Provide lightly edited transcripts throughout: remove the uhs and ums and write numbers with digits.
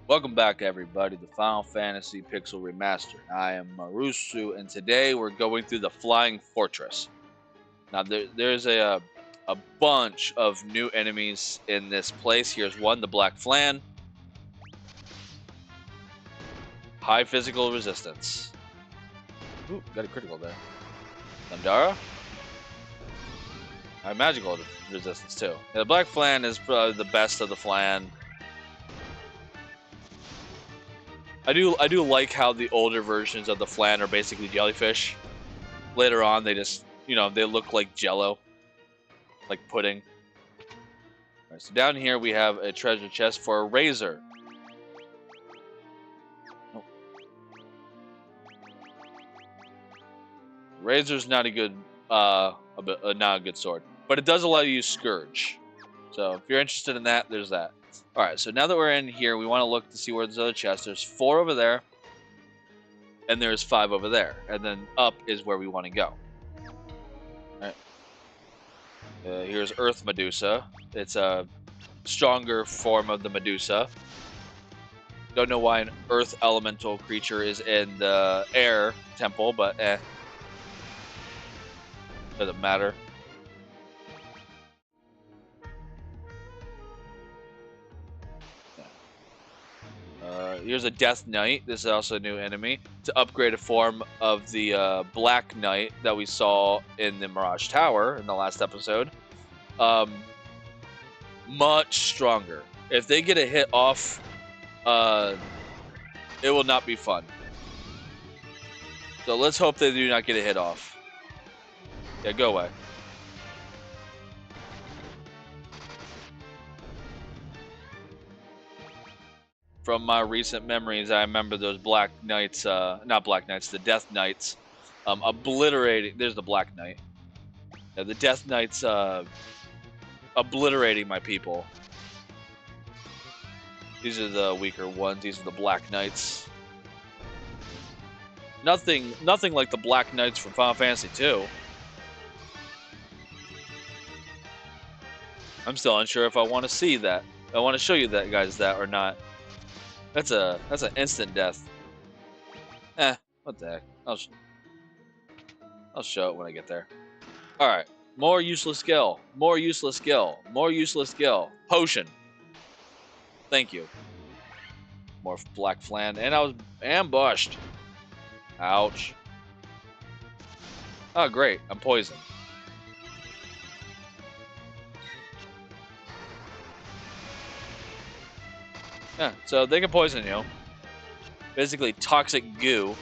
Welcome back, everybody, to Final Fantasy Pixel Remaster. I am Marusu, and today we're going through the Flying Fortress. Now, there's a bunch of new enemies in this place. Here's one, the Black Flan. High physical resistance. Ooh, got a critical there. Nandara. High magical resistance, too. Yeah, the Black Flan is probably the best of the Flan. I do like how the older versions of the Flan are basically jellyfish. Later on, they just, they look like jello, like pudding. All right, so down here we have a treasure chest for a razor. Oh. Razor's not a good, not a good sword, but it does allow you to use Scourge. So if you're interested in that, there's that. All right, so now that we're in here, we want to look to see where there's other chests. There's 4 over there, and there's 5 over there, and then up is where we want to go. All right. Here's Earth Medusa. It's a stronger form of the Medusa. Don't know why an Earth elemental creature is in the air temple, but doesn't matter. Here's a Death Knight. This is also a new enemy. It's an upgraded form of the Black Knight that we saw in the Mirage Tower in the last episode. Much stronger. If they get a hit off, it will not be fun. So let's hope they do not get a hit off. Yeah, go away. From my recent memories, I remember those Black Knights, not Black Knights, the Death Knights, obliterating. There's the Black Knight. Yeah, the Death Knights obliterating my people. These are the weaker ones. These are the Black Knights. Nothing like the Black Knights from Final Fantasy II. I'm still unsure if I want to see that. I want to show you that, guys, that or not. That's an instant death. What the heck? I'll show it when I get there. All right, more useless skill, more useless skill, more useless skill. Potion. Thank you. More Black Flan, and I was ambushed. Ouch. Oh, great, I'm poisoned. Yeah, so they can poison you. Basically, toxic goo.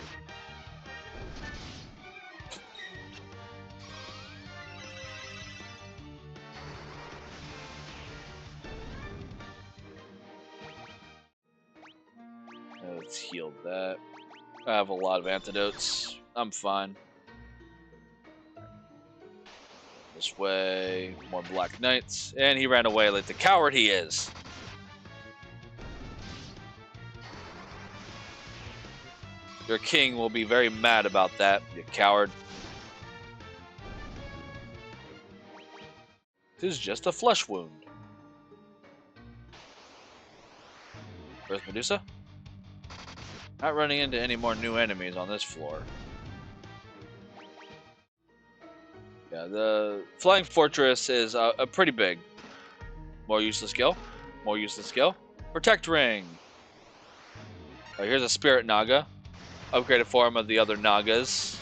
Let's heal that. I have a lot of antidotes. I'm fine. This way, more Black Knights. And he ran away like the coward he is. Your king will be very mad about that, you coward. This is just a flesh wound. Earth Medusa? Not running into any more new enemies on this floor. Yeah, the Flying Fortress is a pretty big. More useless skill. More useless skill. Protect Ring. Here's a Spirit Naga. Upgraded form of the other Nagas.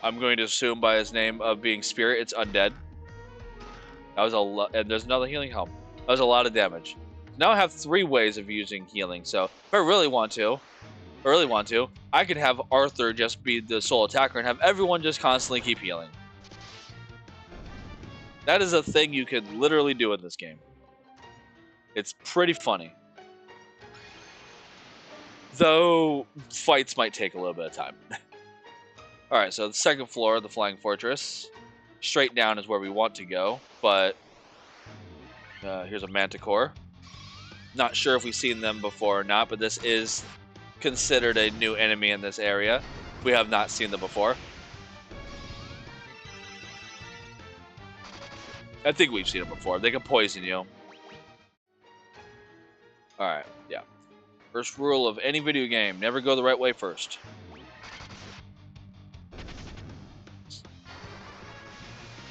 I'm going to assume by his name of being Spirit, it's undead. That was a lot, and there's another healing helm. That was a lot of damage. Now I have 3 ways of using healing, so if I really want to, I could have Arthur just be the sole attacker and have everyone just constantly keep healing. That is a thing you could literally do in this game. It's pretty funny. Though, fights might take a little bit of time. Alright, so the second floor of the Flying Fortress. Straight down is where we want to go, but here's a Manticore. Not sure if we've seen them before or not, but this is considered a new enemy in this area. We have not seen them before. I think we've seen it before. They can poison you. Alright, yeah. First rule of any video game, never go the right way first.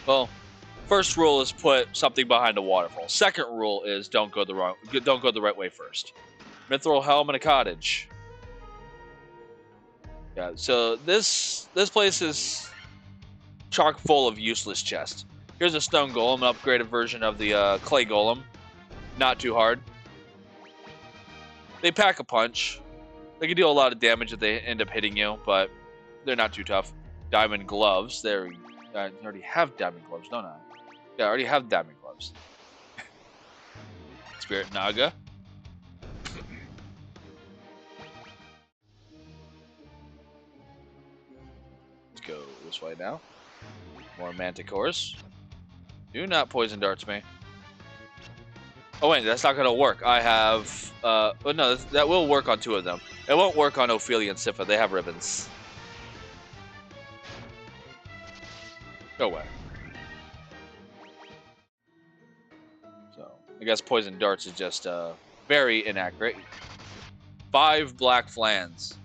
Well, first rule is put something behind a waterfall. Second rule is don't go the right way first. Mithril helm in a cottage. Yeah, so this place is chock full of useless chests. Here's a stone golem, an upgraded version of the clay golem. Not too hard. They pack a punch. They can deal a lot of damage if they end up hitting you, but they're not too tough. Diamond gloves. There, I already have diamond gloves, don't I? Yeah, I already have diamond gloves. Spirit Naga. Let's go this way now. More manticores. Do not poison darts me. Oh wait, that's not gonna work. I have, well, no, that will work on 2 of them. It won't work on Ophelia and Sypha. They have ribbons. Go away. So, I guess poison darts is just, very inaccurate. 5 black flans.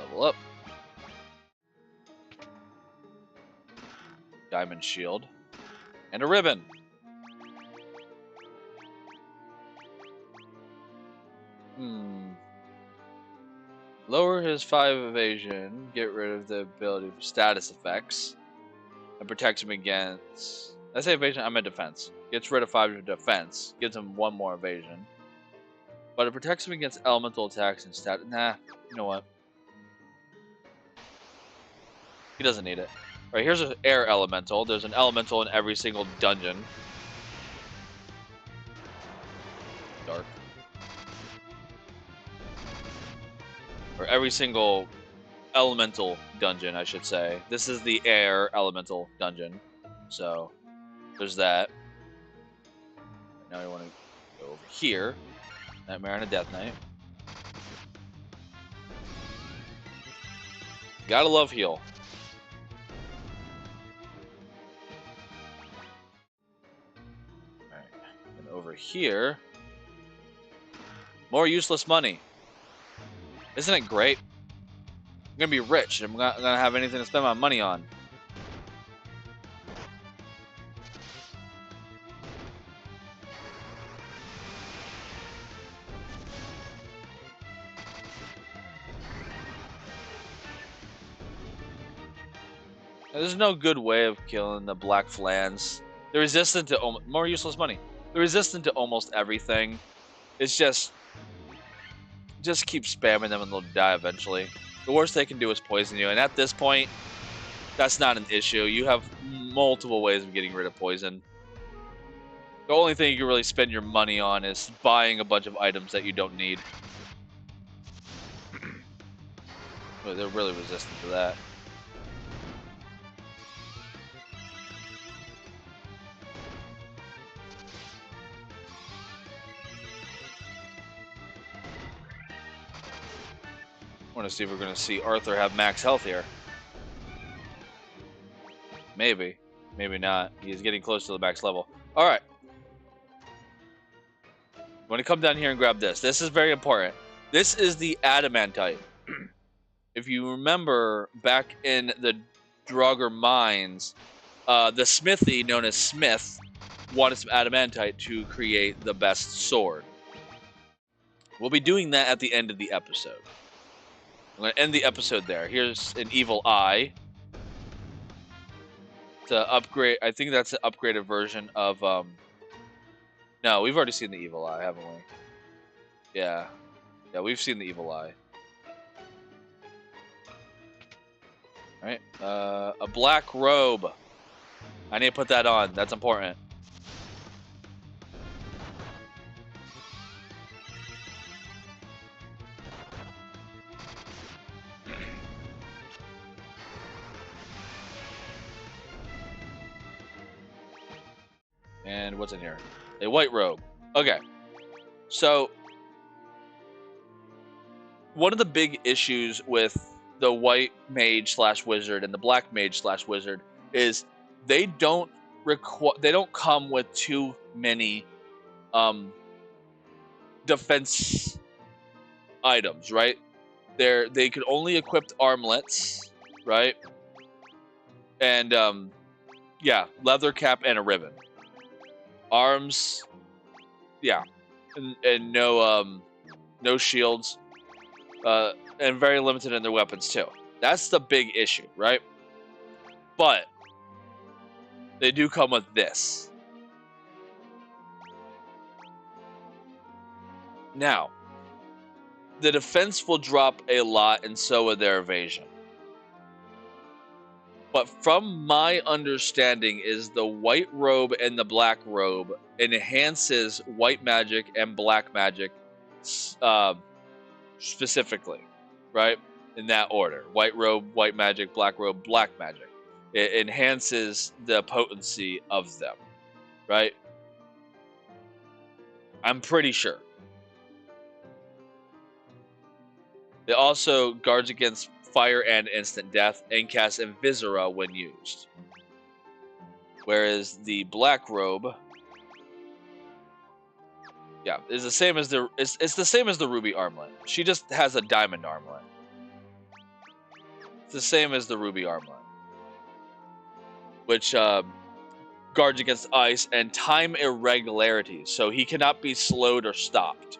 Level up. Diamond shield. And a ribbon. Lower his 5 evasion, get rid of the ability for status effects, and protects him against... I say evasion, I meant defense. Gets rid of 5 of defense, gives him 1 more evasion. But it protects him against elemental attacks and stat... Nah, you know what? He doesn't need it. Alright, here's an air elemental. There's an elemental in every single dungeon. Dark. Or every single elemental dungeon, I should say. This is the air elemental dungeon. So, there's that. Now we want to go over here. Nightmare on a Death Knight. Gotta love heal. Alright. And over here. More useless money. Isn't it great? I'm gonna be rich and I'm not gonna have anything to spend my money on. There's no good way of killing the black flans. They're resistant to more useless money. They're resistant to almost everything. It's just keep spamming them and they'll die eventually. The worst they can do is poison you, and at this point, that's not an issue. You have multiple ways of getting rid of poison. The only thing you can really spend your money on is buying a bunch of items that you don't need. But they're really resistant to that. I want to see if we're going to see Arthur have max health here. Maybe. Maybe not. He's getting close to the max level. Alright. I'm going to come down here and grab this. This is very important. This is the adamantite. If you remember, back in the Draugr mines, the smithy known as Smith wanted some adamantite to create the best sword. We'll be doing that at the end of the episode. I'm going to end the episode there. Here's an evil eye. To upgrade, I think that's an upgraded version of, no, we've already seen the evil eye, haven't we? Yeah. Yeah, we've seen the evil eye. Alright, a black robe. I need to put that on. That's important. And what's in here? A white robe. Okay. So, one of the big issues with the white mage slash wizard and the black mage slash wizard is they don't come with too many defense items, right? They can only equip armlets, right? And yeah, leather cap and a ribbon. Arms, yeah, and no shields, and very limited in their weapons too. That's the big issue, right? But they do come with this. Now, the defense will drop a lot, and so will their evasion. But from my understanding is the white robe and the black robe enhances white magic and black magic specifically, right? In that order. White robe, white magic, black robe, black magic. It enhances the potency of them, right? I'm pretty sure. It also guards against fire and instant death and casts Invisora when used. Whereas the black robe, yeah, is the same as it's the same as the ruby armlet. She just has a diamond armlet. It's the same as the ruby armlet, which guards against ice and time irregularities, so he cannot be slowed or stopped.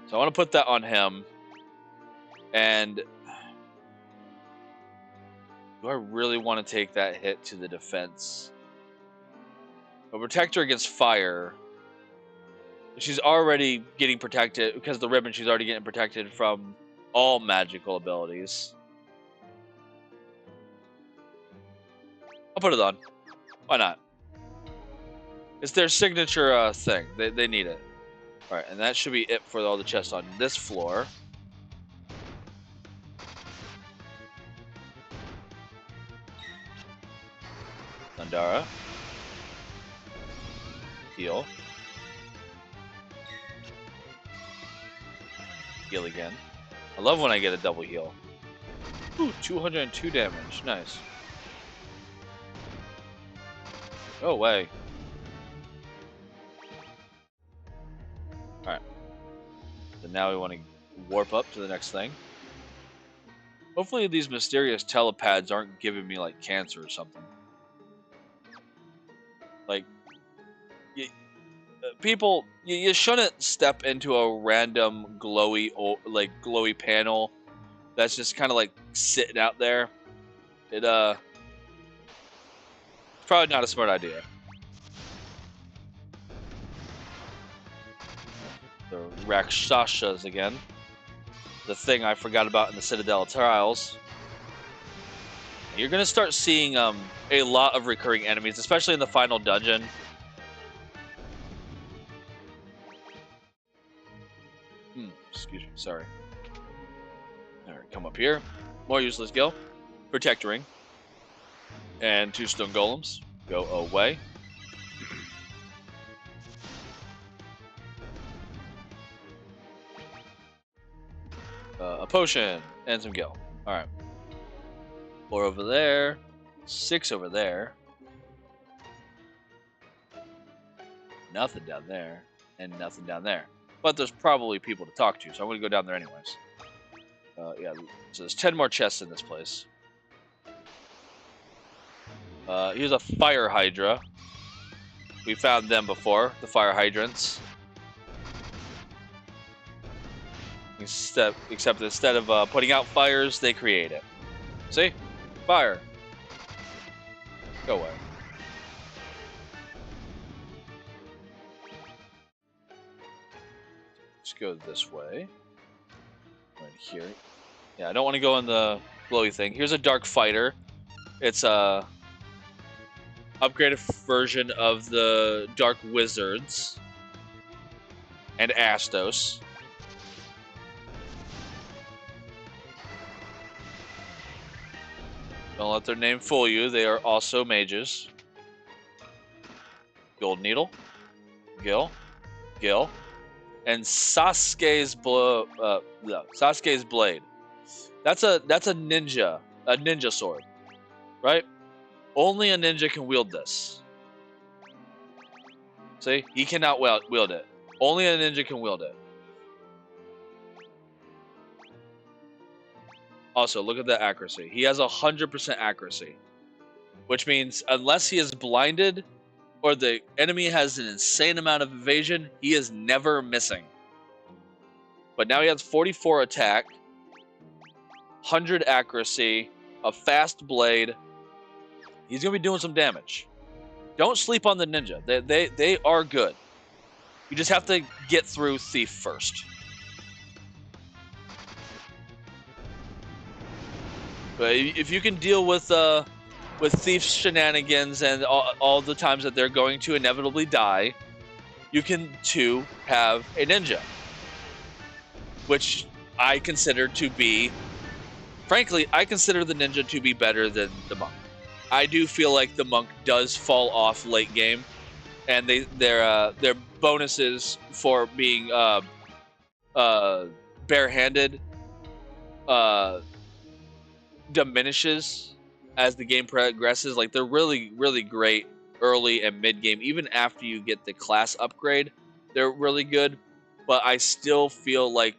So I want to put that on him. And do I really want to take that hit to the defense? A protector against fire. She's already getting protected because the ribbon. She's already getting protected from all magical abilities. I'll put it on. Why not? It's their signature thing. They need it. All right, and that should be it for all the chests on this floor. Nandara. Heal. Heal again. I love when I get a double heal. Ooh, 202 damage. Nice. Go away. Alright. So now we want to warp up to the next thing. Hopefully these mysterious telepads aren't giving me like cancer or something. Like, people, you shouldn't step into a random glowy panel that's just kind of like sitting out there. It's probably not a smart idea. The Rakshasas again. The thing I forgot about in the Citadel Trials. You're going to start seeing a lot of recurring enemies, especially in the final dungeon. Excuse me, sorry. Alright, come up here. More useless gil. Protect ring. And 2 stone golems. Go away. A potion and some gil. Alright. 4 over there. 6 over there. Nothing down there. And nothing down there. But there's probably people to talk to, so I'm going to go down there anyways. Yeah, so there's 10 more chests in this place. Here's a fire hydra. We found them before, the fire hydrants. Except instead of putting out fires, they create it. See? Fire. Go away. Let's go this way. Right here. Yeah, I don't want to go in the glowy thing. Here's a dark fighter. It's a upgraded version of the dark wizards and Astos. Don't let their name fool you. They are also mages. Gold Needle, Gil, Gil, and Sasuke's Sasuke's blade. That's a ninja sword, right? Only a ninja can wield this. See, he cannot wield it. Only a ninja can wield it. Also, look at the accuracy. He has 100% accuracy, which means unless he is blinded or the enemy has an insane amount of evasion, he is never missing. But now he has 44 attack, 100 accuracy, a fast blade. He's going to be doing some damage. Don't sleep on the ninja. They are good. You just have to get through Thief first. But if you can deal with Thief's shenanigans and all the times that they're going to inevitably die, you can too have a ninja, which I consider to be, frankly, I consider the ninja to be better than the monk. I do feel like the monk does fall off late game, and their bonuses for being barehanded diminishes as the game progresses. Like, they're really, really great early and mid game. Even after you get the class upgrade, they're really good. But I still feel like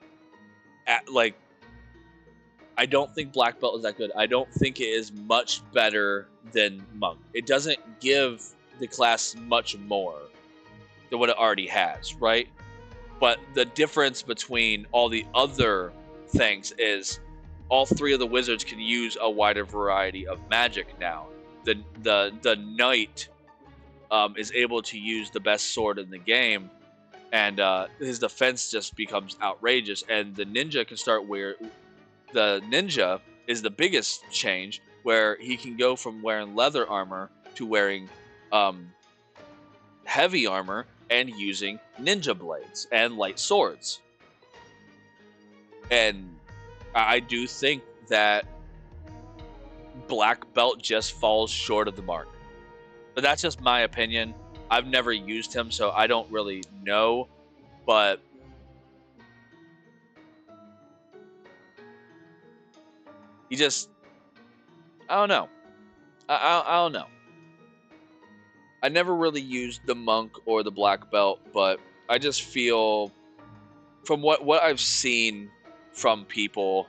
I don't think Black Belt is that good. I don't think it is much better than Monk. It doesn't give the class much more than what it already has, right? But the difference between all the other things is all three of the wizards can use a wider variety of magic now. The knight is able to use the best sword in the game, and his defense just becomes outrageous. And the ninja can start where the ninja is the biggest change, where he can go from wearing leather armor to wearing heavy armor and using ninja blades and light swords. And I do think that Black Belt just falls short of the mark. But that's just my opinion. I've never used him, so I don't really know. But he just, I don't know. I don't know. I never really used the monk or the black belt, but I just feel from what I've seen from people,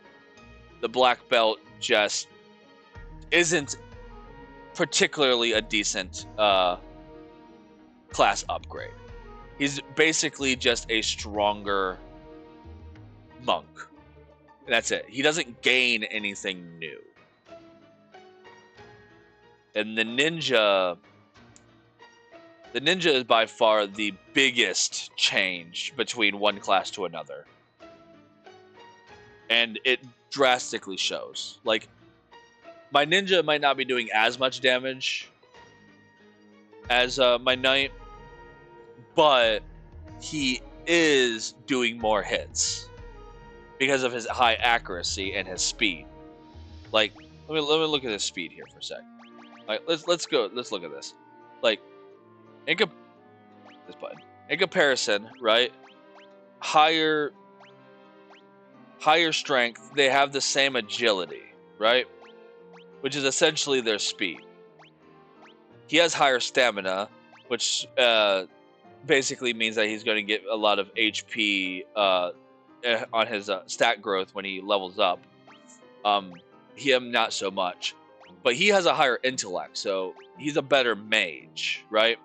the black belt just isn't particularly a decent class upgrade. He's basically just a stronger monk. And that's it. He doesn't gain anything new. And the ninja is by far the biggest change between one class to another. And it drastically shows. Like, my ninja might not be doing as much damage as my knight, but he is doing more hits because of his high accuracy and his speed. Like, let me look at his speed here for a sec. Like, let's look at this. Like, in comparison, right? Higher strength, they have the same agility, right? Which is essentially their speed. He has higher stamina, which basically means that he's going to get a lot of HP on his stat growth when he levels up. Him not so much, but he has a higher intellect, so he's a better mage, right?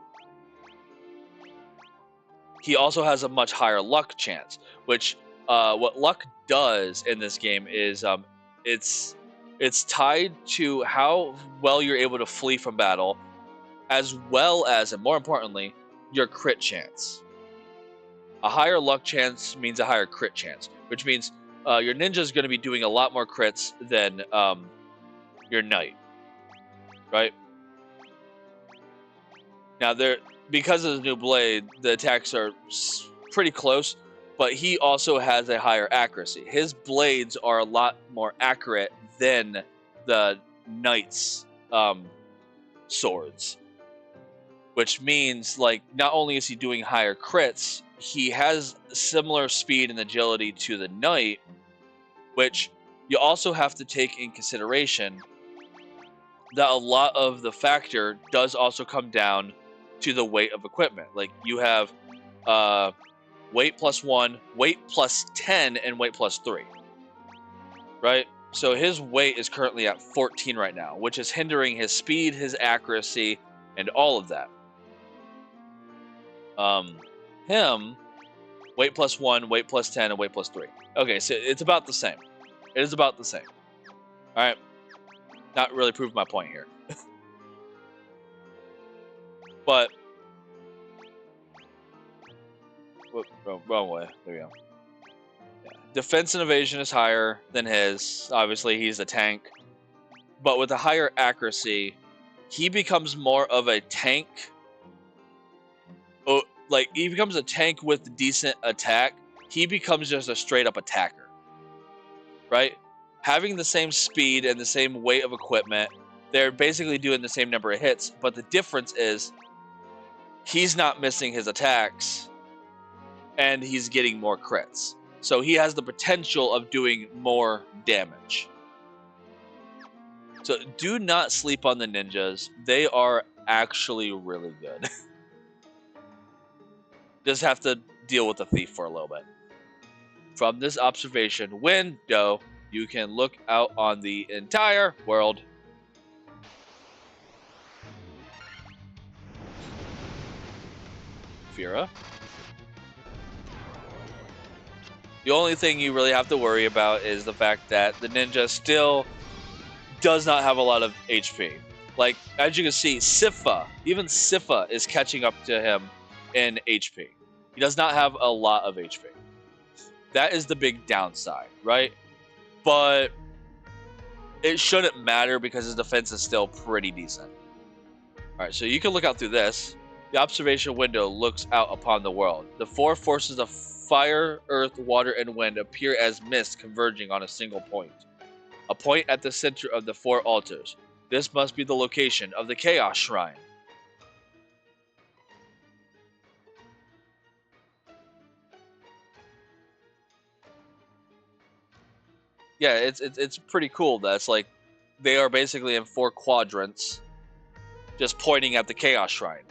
He also has a much higher luck chance, which what luck does in this game is it's tied to how well you're able to flee from battle, as well as, and more importantly, your crit chance. A higher luck chance means a higher crit chance, which means your ninja is going to be doing a lot more crits than your knight, right? Now, because of his new blade, the attacks are pretty close, but he also has a higher accuracy. His blades are a lot more accurate than the knight's swords. which means like not only is he doing higher crits, he has similar speed and agility to the knight, which you also have to take in consideration that a lot of the factor does also come down to the weight of equipment. Like you have weight +1, weight +10, and weight +3, right? So his weight is currently at 14 right now, which is hindering his speed, his accuracy, and all of that. Him, weight +1, weight +10, and weight +3. Okay, so it's about the same. It is about the same. All right, not really proved my point here. But wrong way. There we go. Yeah. Defense and evasion is higher than his. Obviously, he's a tank. But with a higher accuracy, he becomes more of a tank. Oh, like, he becomes a tank with decent attack. He becomes just a straight-up attacker. Right? Having the same speed and the same weight of equipment, they're basically doing the same number of hits. But the difference is he's not missing his attacks, and he's getting more crits. So he has the potential of doing more damage. So do not sleep on the ninjas. They are actually really good. Just have to deal with the thief for a little bit. From this observation window, you can look out on the entire world. Fira. The only thing you really have to worry about is the fact that the ninja still does not have a lot of HP. Like, as you can see, Sifa, even Sifa is catching up to him in HP. He does not have a lot of HP. That is the big downside, right? But it shouldn't matter because his defense is still pretty decent. All right, so you can look out through this. The observation window looks out upon the world. The four forces of fire, earth, water, and wind appear as mist converging on a single point. A point at the center of the four altars. This must be the location of the Chaos Shrine. Yeah, it's pretty cool. That's like they are basically in four quadrants, just pointing at the Chaos Shrine.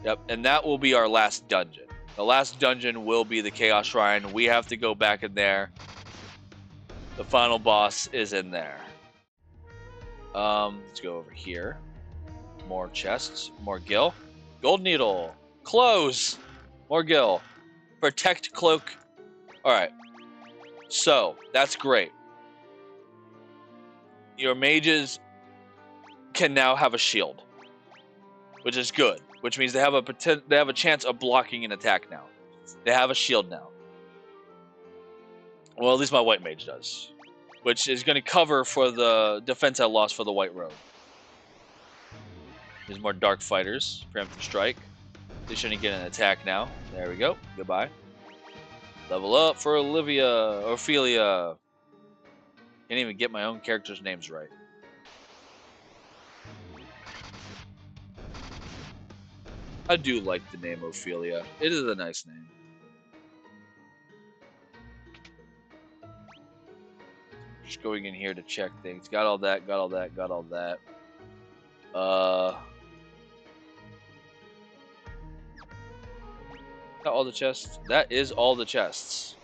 Yep, and that will be our last dungeon. The last dungeon will be the Chaos Shrine. We have to go back in there. The final boss is in there. Let's go over here. More chests, more gil. Gold needle. Close. More gil. Protect cloak. Alright. So, that's great. Your mages can now have a shield, which is good. Which means they have a chance of blocking an attack now. They have a shield now. Well, at least my white mage does, which is going to cover for the defense I lost for the white rogue. There's more dark fighters. Preemptive strike. They shouldn't get an attack now. There we go. Goodbye. Level up for Ophelia. Can't even get my own characters' names right. I do like the name Ophelia. It is a nice name. Just going in here to check things. Got all that, got all that, got all that. Got all the chests? That is all the chests.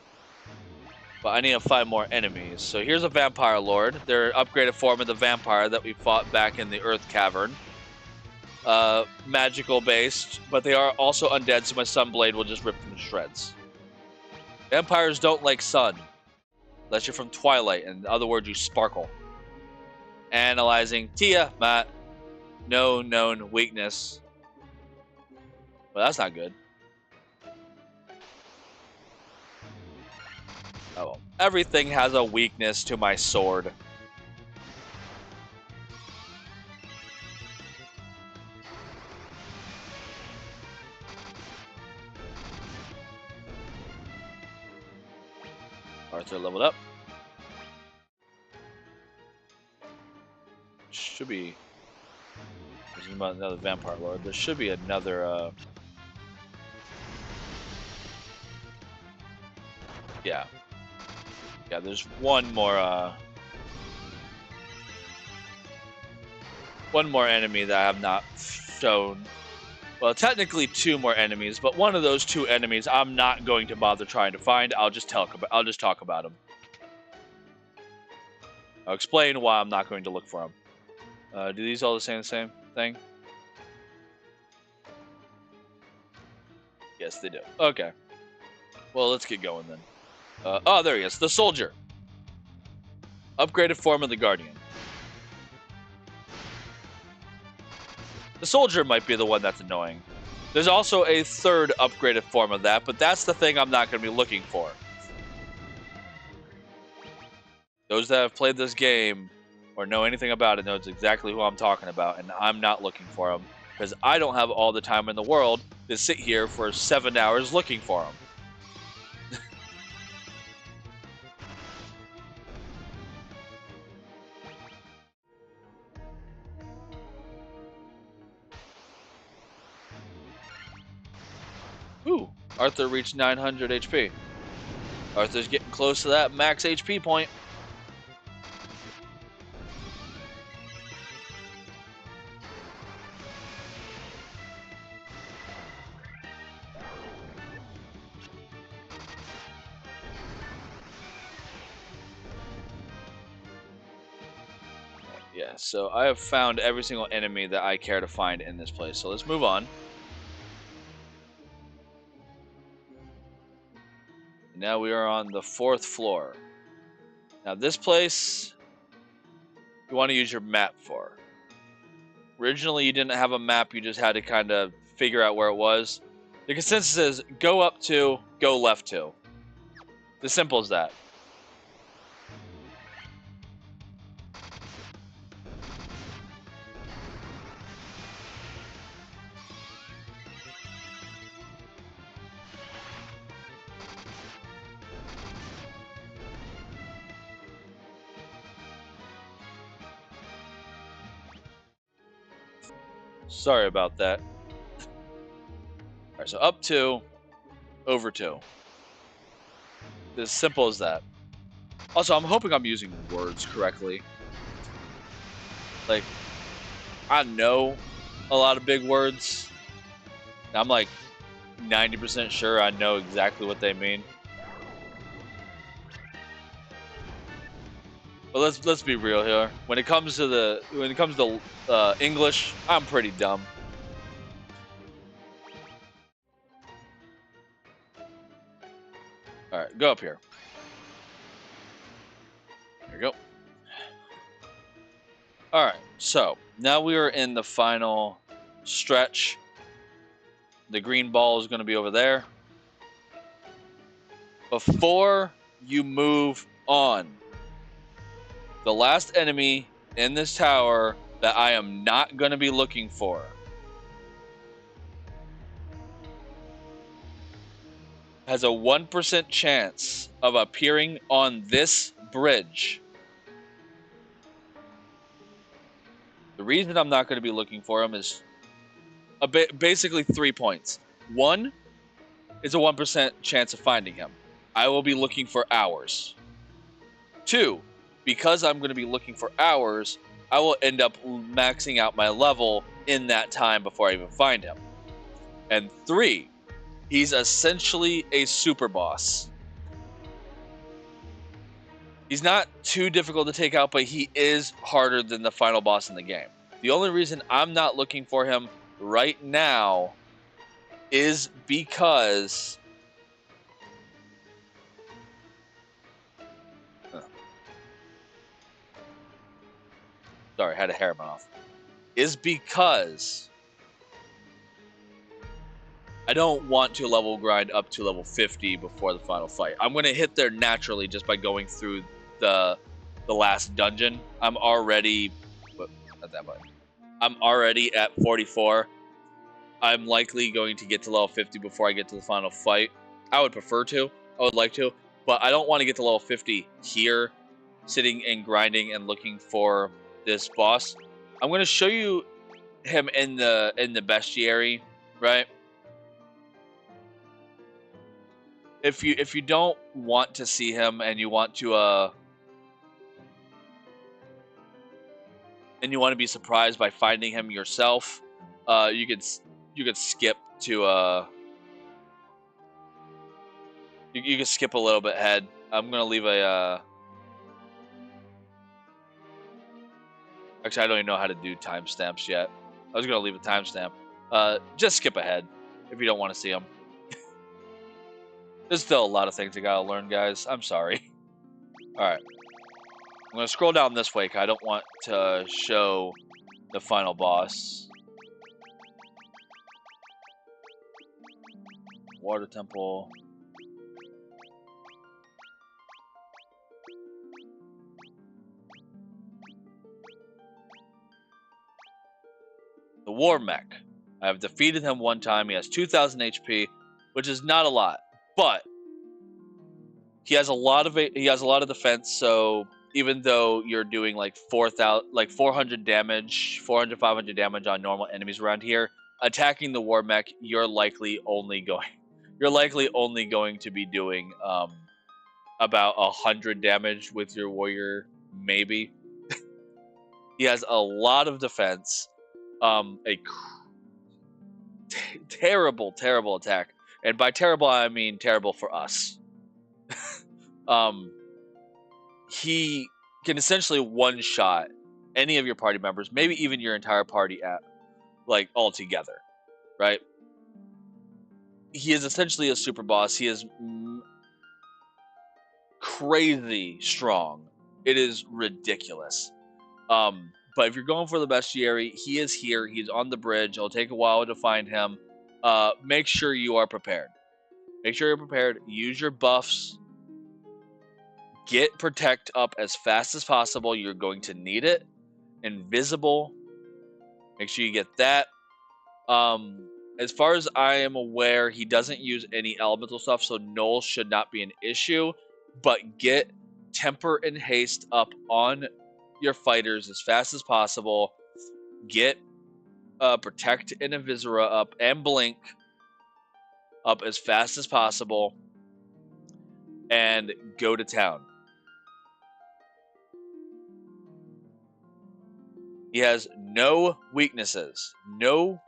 But I need to find more enemies. So here's a vampire lord. They're upgraded form of the vampire that we fought back in the Earth Cavern. Magical based, but they are also undead, so my sunblade will just rip them to shreds. Vampires don't like sun. Unless you're from Twilight, in other words, you sparkle. Analyzing Tiamat. No known weakness. Well, that's not good. Oh, everything has a weakness to my sword. Arthur leveled up. Should be there's another Vampire Lord. There should be another, yeah. Yeah, there's one more enemy that I have not shown. Well, technically 2 more enemies, but one of those 2 enemies I'm not going to bother trying to find. I'll just talk about them. I'll explain why I'm not going to look for them. Do these all say the same thing? Yes, they do. Okay. Well, let's get going then. Oh, there he is. The soldier. Upgraded form of the Guardian. The soldier might be the one that's annoying. There's also a third upgraded form of that, but that's the thing I'm not going to be looking for. Those that have played this game or know anything about it knows exactly who I'm talking about, and I'm not looking for them because I don't have all the time in the world to sit here for 7 hours looking for them. Ooh, Arthur reached 900 HP. Arthur's getting close to that max HP point. Yeah, so I have found every single enemy that I care to find in this place. So let's move on. Now we are on the 4th floor. Now this place, you want to use your map for. Originally, you didn't have a map. You just had to kind of figure out where it was. The consensus is go up 2, go left 2. As simple as that. Sorry about that. Alright, so up 2, over 2. As simple as that. Also, I'm hoping I'm using words correctly. Like, I know a lot of big words. I'm like 90% sure I know exactly what they mean. But let's be real here. When it comes to English, I'm pretty dumb. All right, go up here. There you go. All right, so now we are in the final stretch. The green ball is going to be over there. Before you move on, the last enemy in this tower that I am not going to be looking for has a 1% chance of appearing on this bridge. The reason I'm not going to be looking for him is basically 3 points. 1 is a 1% chance of finding him. I will be looking for hours. 2, because I'm going to be looking for hours, I will end up maxing out my level in that time before I even find him. And 3, he's essentially a super boss. He's not too difficult to take out, but he is harder than the final boss in the game. The only reason I'm not looking for him right now is because sorry, I had a hair in my mouth. Is because I don't want to level grind up to level 50 before the final fight. I'm going to hit there naturally just by going through the last dungeon. I'm already not that much. I'm already at 44. I'm likely going to get to level 50 before I get to the final fight. I would prefer to. I would like to. But I don't want to get to level 50 here, sitting and grinding and looking for this boss. I'm going to show you him in the bestiary, right? If you don't want to see him and you want to be surprised by finding him yourself, you could skip to you could skip a little bit ahead. I'm gonna leave a actually I don't even know how to do timestamps yet. I was gonna leave a timestamp. Just skip ahead if you don't want to see him. There's still a lot of things I gotta learn, guys. I'm sorry. All right, I'm gonna scroll down this way because I don't want to show the final boss. Water temple. The war mech. I have defeated him one time. He has 2,000 HP, which is not a lot, but he has a lot of defense. So even though you're doing like 400 damage, 400 500 damage on normal enemies around here, attacking the war mech, you're likely only going to be doing about 100 damage with your warrior, maybe. He has a lot of defense. Terrible attack, and by terrible I mean terrible for us. He can essentially one-shot any of your party members, maybe even your entire party all together, right? He is essentially a super boss. He is crazy strong. It is ridiculous. But if you're going for the bestiary, he is here. He's on the bridge. It'll take a while to find him. Make sure you are prepared. Make sure you're prepared. Use your buffs. Get protect up as fast as possible. You're going to need it. Invisible. Make sure you get that. As far as I am aware, he doesn't use any elemental stuff, so null should not be an issue. But get temper and haste up on your fighters as fast as possible. Get protect and invisora up and blink up as fast as possible, and go to town. He has no weaknesses. No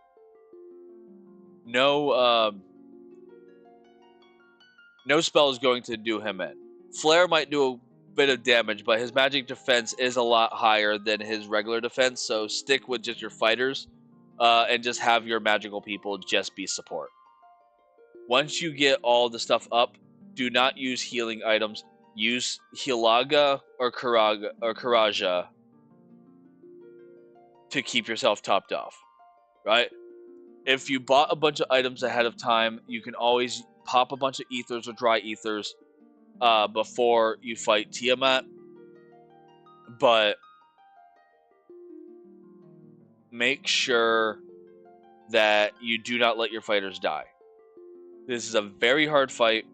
spell is going to do him in. Flare might do a bit of damage, but his magic defense is a lot higher than his regular defense, so stick with just your fighters and just have your magical people just be support. Once you get all the stuff up, do not use healing items. Use Hilaga or Karaja to keep yourself topped off, right? If you bought a bunch of items ahead of time, you can always pop a bunch of ethers or dry ethers before you fight Tiamat. But make sure that you do not let your fighters die. This is a very hard fight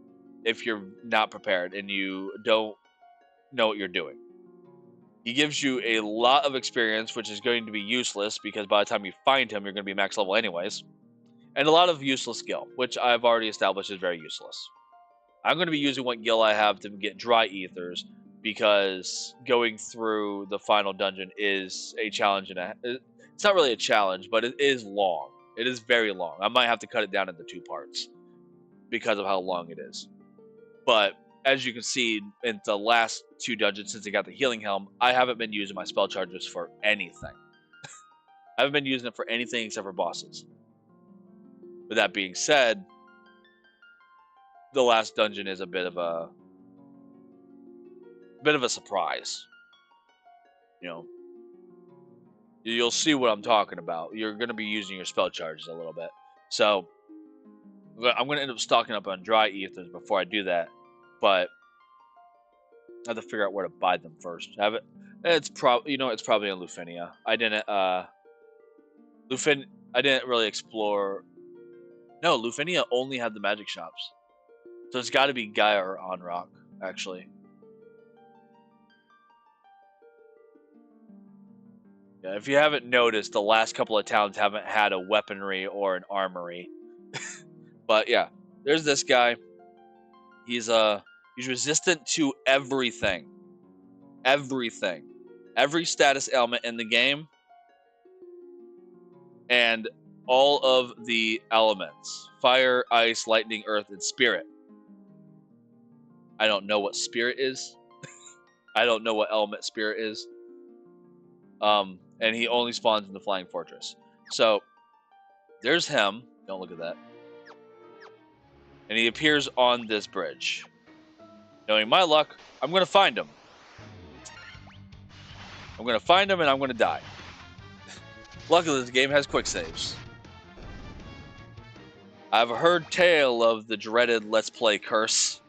if you're not prepared and you don't know what you're doing. He gives you a lot of experience, which is going to be useless because by the time you find him, you're going to be max level anyways. And a lot of useless skill, which I've already established is very useless. I'm going to be using what gil I have to get dry ethers because going through the final dungeon is a challenge. It's not really a challenge, but it is long. It is very long. I might have to cut it down into 2 parts because of how long it is. But as you can see in the last 2 dungeons since I got the healing helm, I haven't been using my spell charges for anything. I haven't been using it for anything except for bosses. With that being said, the last dungeon is a bit of a surprise. You know, you'll see what I'm talking about. You're going to be using your spell charges a little bit. So I'm going to end up stocking up on dry ethers before I do that. But I have to figure out where to buy them first. It's probably in Lufinia. I didn't really explore. No, Lufinia only had the magic shops. So it's got to be Gaia or Onrock, actually. Yeah, if you haven't noticed, the last couple of towns haven't had a weaponry or an armory. But yeah, there's this guy. He's resistant to everything. Everything. Every status element in the game. And all of the elements. Fire, ice, lightning, earth, and spirit. I don't know what spirit is. I don't know what element spirit is. And he only spawns in the Flying Fortress. So there's him. Don't look at that. And he appears on this bridge. Knowing my luck, I'm going to find him. I'm going to find him and I'm going to die. Luckily, this game has quick saves. I've heard tale of the dreaded Let's Play curse.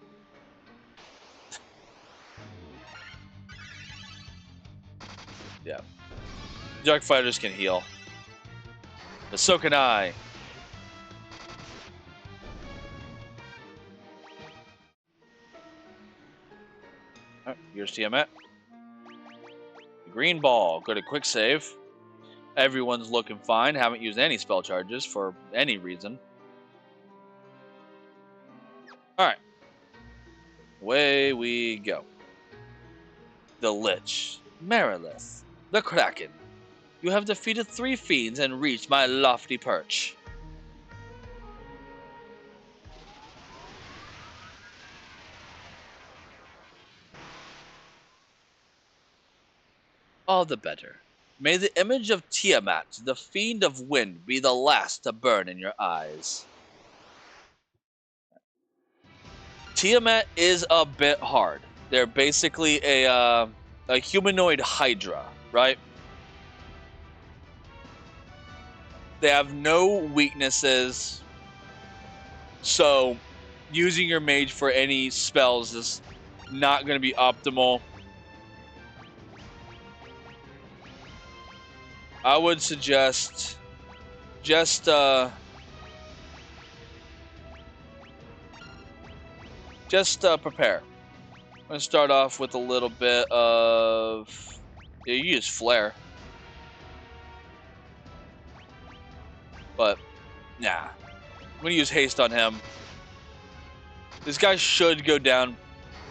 Yeah. Dark fighters can heal. But so can I. Alright, here's Tiamat. The green ball. Go to quick save. Everyone's looking fine. Haven't used any spell charges for any reason. Alright. Away we go. The Lich. Marilith. The Kraken. You have defeated 3 fiends and reached my lofty perch. All the better. May the image of Tiamat, the fiend of wind, be the last to burn in your eyes. Tiamat is a bit hard. They're basically a humanoid hydra, right? They have no weaknesses, so using your mage for any spells is not going to be optimal. I would suggest just prepare. I'm going to start off with a little bit of... Yeah, you use Flare. But, nah. I'm going to use Haste on him. This guy should go down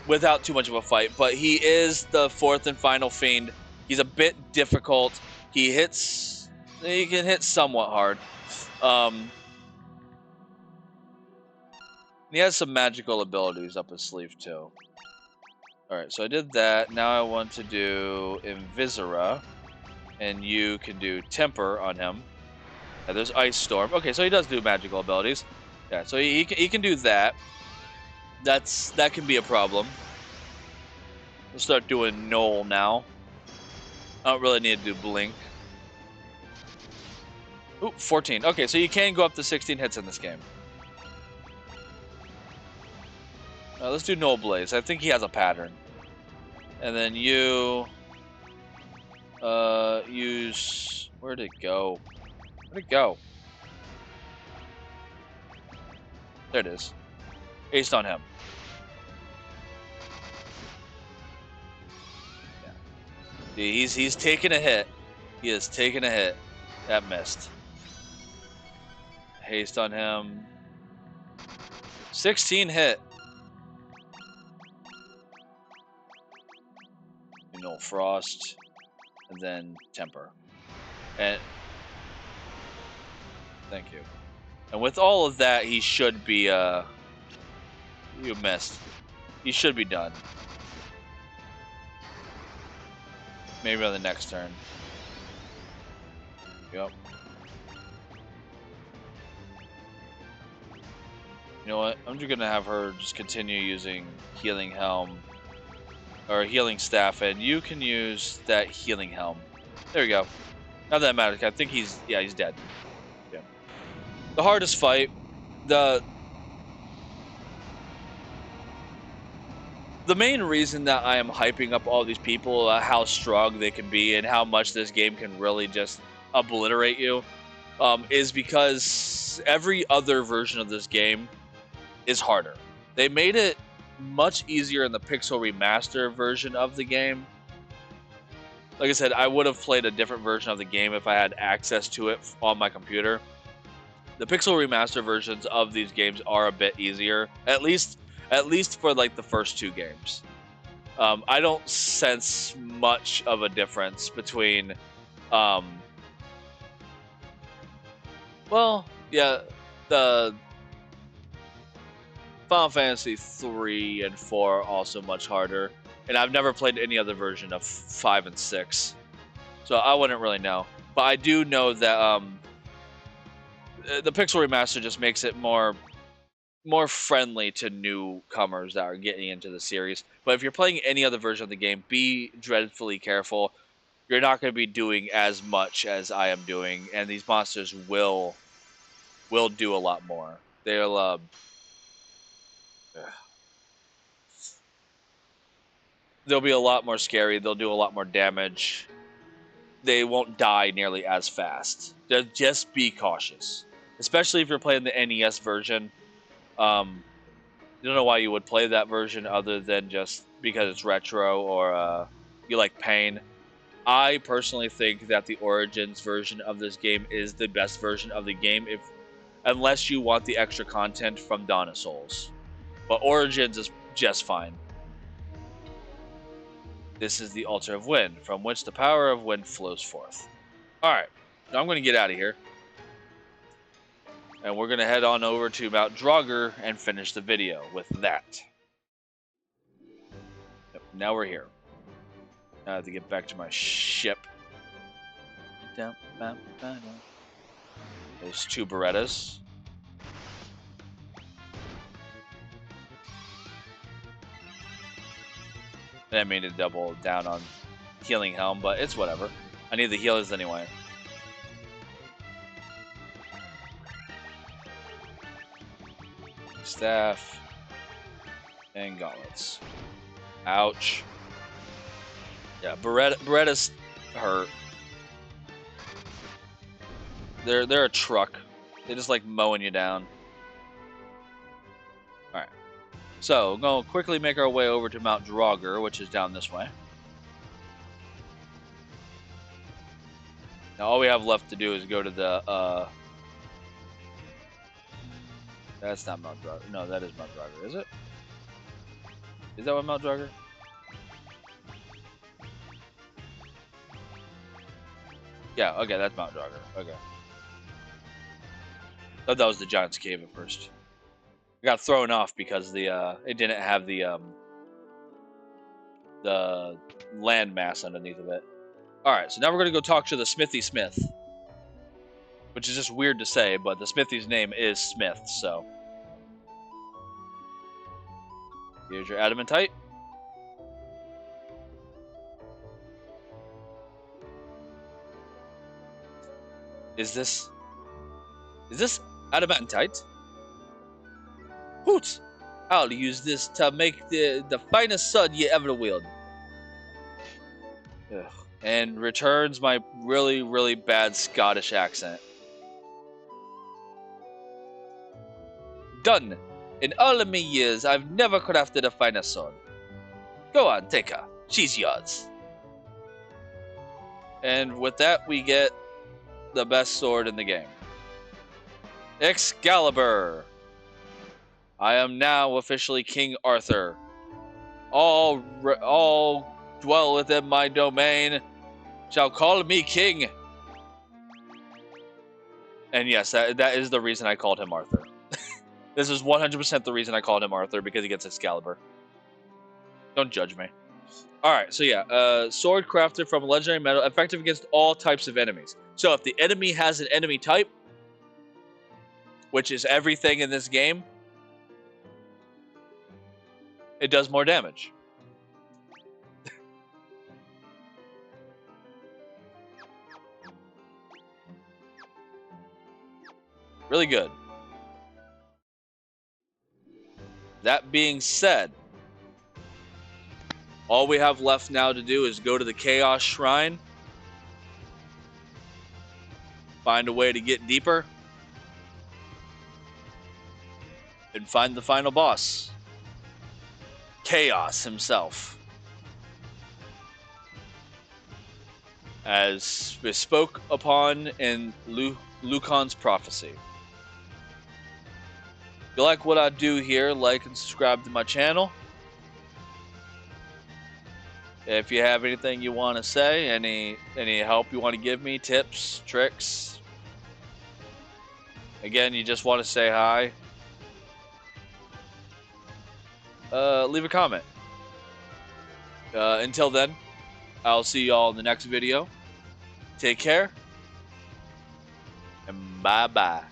without too much of a fight, but he is the 4th and final fiend. He's a bit difficult. He can hit somewhat hard. He has some magical abilities up his sleeve too. Alright, so I did that. Now I want to do Invisora. And you can do Temper on him. Yeah, there's Ice Storm. Okay, so he does do magical abilities. Yeah, so he can do that. That can be a problem. We'll start doing Knoll now. I don't really need to do Blink. Ooh, 14. Okay, so you can go up to 16 hits in this game. Let's do Knoll Blaze. I think he has a pattern. And then you... use... Where'd it go? Where'd it go? There it is. Aced on him. Yeah. He's taking a hit. He is taking a hit. That missed. Haste on him. 16 hit. No Frost. And then Temper. And thank you. And with all of that, he should be you missed. He should be done. Maybe on the next turn. Yep. You know what? I'm just gonna have her just continue using Healing Helm or Healing Staff, and you can use that Healing Helm. There we go. Not that matters. I think he's dead. Yeah. The hardest fight, the main reason that I am hyping up all these people, how strong they can be, and how much this game can really just obliterate you, is because every other version of this game is harder. They made it much easier in the Pixel Remaster version of the game, like I said, I would have played a different version of the game if I had access to it on my computer. The pixel remaster versions of these games are a bit easier, at least for like the first two games. I don't sense much of a difference between, well, yeah, the Final Fantasy 3 and 4 are also much harder, and I've never played any other version of 5 and 6, so I wouldn't really know. But I do know that the pixel remaster just makes it more friendly to newcomers that are getting into the series. But if you're playing any other version of the game, be dreadfully careful. You're not going to be doing as much as I am doing, and these monsters will do a lot more. They'll they'll be a lot more scary. They'll do a lot more damage. They won't die nearly as fast. Just be cautious, especially if you're playing the NES version. I don't know why you would play that version other than just because it's retro or you like pain. I personally think that the Origins version of this game is the best version of the game, unless you want the extra content from Dawn of Souls. But Origins is just fine. This is the altar of wind, from which the power of wind flows forth. Alright, so I'm going to get out of here. And we're going to head on over to Mount Draugr and finish the video with that. Now we're here. I have to get back to my ship. There's 2 Berettas. I didn't mean to double down on healing helm, but it's whatever. I need the healers anyway. Staff and gauntlets. Ouch. Yeah, Beretta's hurt. They're a truck. They just like mowing you down. Alright. So, we're going to quickly make our way over to Mount Draugr, which is down this way. Now all we have left to do is go to the, that's not Mount Draugr. No, that is Mount Draugr, is it? Is that what Mount Draugr? Yeah, okay, that's Mount Draugr. Okay. Thought that was the Giant's Cave at first. I got thrown off because it didn't have the land mass underneath of it. Alright, so now we're going to go talk to the Smithy Smith. Which is just weird to say, but the Smithy's name is Smith, so. Here's your adamantite. Is this adamantite? Hoot! I'll use this to make the finest sword you ever wield. Ugh. And returns my really, really bad Scottish accent. Done. In all of me years, I've never crafted a finer sword. Go on, take her. She's yours. And with that, we get the best sword in the game. Excalibur. I am now officially King Arthur. All dwell within my domain shall call me king. And yes, that is the reason I called him Arthur. This is 100% the reason I called him Arthur, because he gets Excalibur. Don't judge me. Alright, so yeah, sword crafted from legendary metal, effective against all types of enemies. So if the enemy has an enemy type, which is everything in this game, it does more damage. Really good. That being said, all we have left now to do is go to the Chaos Shrine, find a way to get deeper, and find the final boss. Chaos himself. as bespoke upon in Lucan's prophecy. If you like what I do here, like and subscribe to my channel. If you have anything you want to say, any help you want to give me, tips, tricks, again, you just want to say hi, leave a comment. Until then, I'll see y'all in the next video. Take care, and bye-bye.